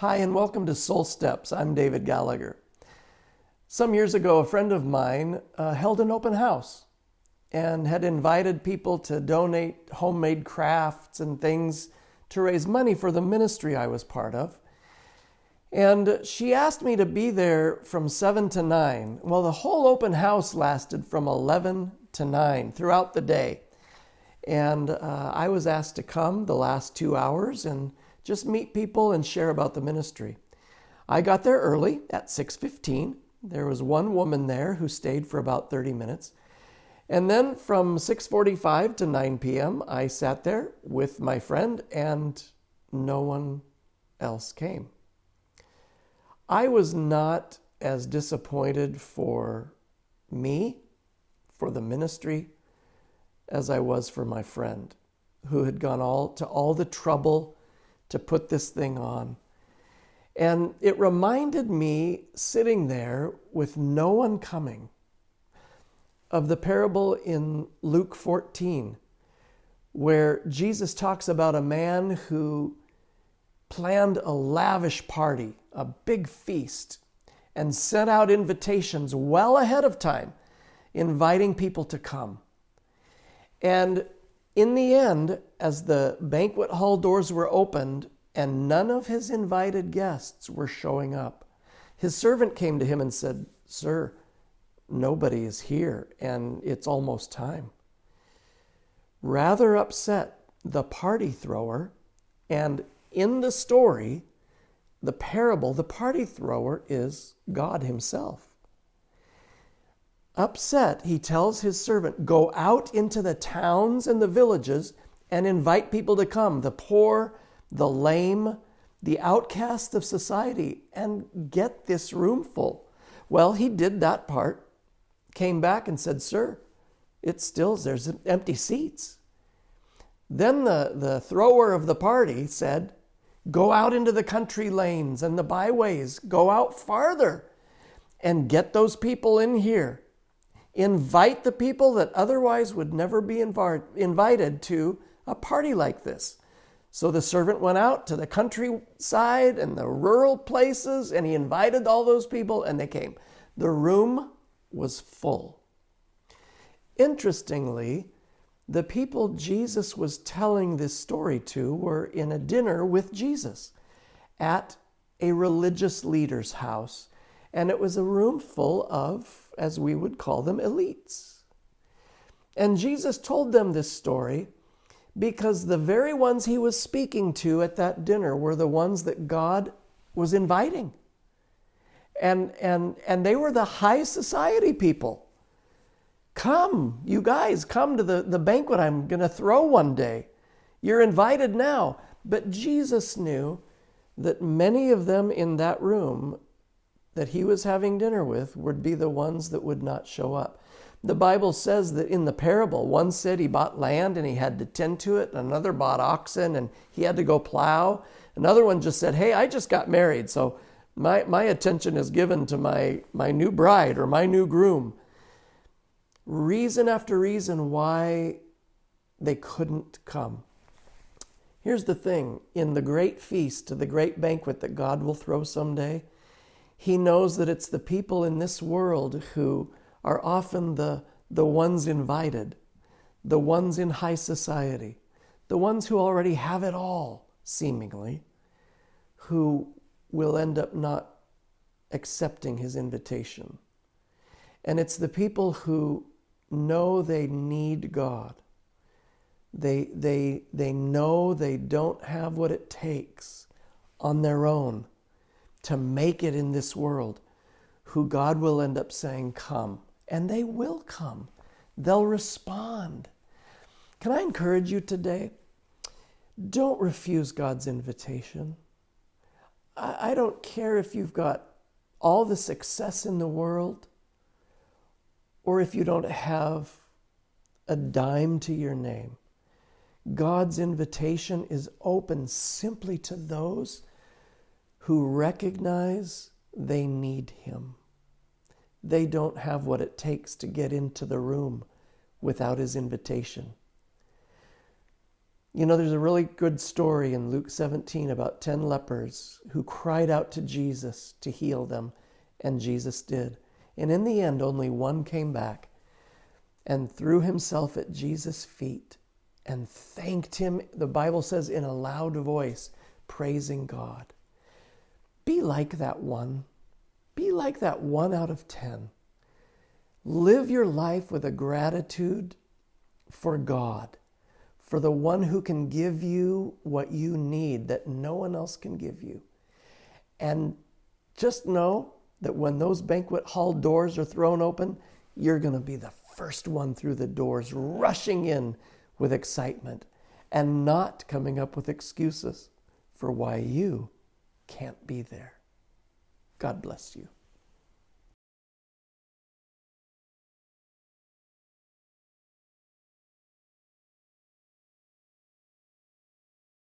Hi, and welcome to Soul Steps. I'm David Gallagher. Some years ago, a friend of mine held an open house and had invited people to donate homemade crafts and things to raise money for the ministry I was part of. And she asked me to be there from 7 to 9. Well, the whole open house lasted from 11 to 9 throughout the day. And I was asked to come the last 2 hours and just meet people and share about the ministry. I got there early at 6:15. There was one woman there who stayed for about 30 minutes. And then from 6:45 to 9 p.m., I sat there with my friend and no one else came. I was not as disappointed for me, for the ministry, as I was for my friend who had gone all the trouble to put this thing on. And it reminded me, sitting there with no one coming, of the parable in Luke 14, where Jesus talks about a man who planned a lavish party, a big feast, and sent out invitations well ahead of time, inviting people to come. And in the end, as the banquet hall doors were opened and none of his invited guests were showing up, his servant came to him and said, "Sir, nobody is here and it's almost time." Rather upset, the party thrower, and in the story, the parable, the party thrower is God himself. Upset, he tells his servant, "Go out into the towns and the villages and invite people to come, the poor, the lame, the outcasts of society, and get this room full." Well, he did that part, came back and said, "Sir, there's empty seats." Then the thrower of the party said, "Go out into the country lanes and the byways, go out farther and get those people in here. Invite the people that otherwise would never be invited to a party like this." So the servant went out to the countryside and the rural places, and he invited all those people, and they came. The room was full. Interestingly, the people Jesus was telling this story to were in a dinner with Jesus at a religious leader's house. And it was a room full of, as we would call them, elites. And Jesus told them this story because the very ones he was speaking to at that dinner were the ones that God was inviting. And they were the high society people. Come, you guys, come to the banquet I'm going to throw one day. You're invited now. But Jesus knew that many of them in that room that he was having dinner with would be the ones that would not show up. The Bible says that in the parable, one said he bought land and he had to tend to it. Another bought oxen and he had to go plow. Another one just said, "Hey, I just got married, so my attention is given to my new bride or my new groom." Reason after reason why they couldn't come. Here's the thing. In the great feast, the great banquet that God will throw someday, he knows that it's the people in this world who are often the ones invited, the ones in high society, the ones who already have it all, seemingly, who will end up not accepting his invitation. And it's the people who know they need God. They know they don't have what it takes on their own to make it in this world, who God will end up saying, "Come." And they will come. They'll respond. Can I encourage you today? Don't refuse God's invitation. I don't care if you've got all the success in the world or if you don't have a dime to your name. God's invitation is open simply to those who recognize they need him. They don't have what it takes to get into the room without his invitation. You know, there's a really good story in Luke 17 about 10 lepers who cried out to Jesus to heal them, and Jesus did. And in the end, only one came back and threw himself at Jesus' feet and thanked him, the Bible says, in a loud voice, praising God. Be like that one. Be like that 1 out of 10. Live your life with a gratitude for God, for the one who can give you what you need that no one else can give you. And just know that when those banquet hall doors are thrown open, you're going to be the first one through the doors, rushing in with excitement and not coming up with excuses for why you can't be there. God bless you.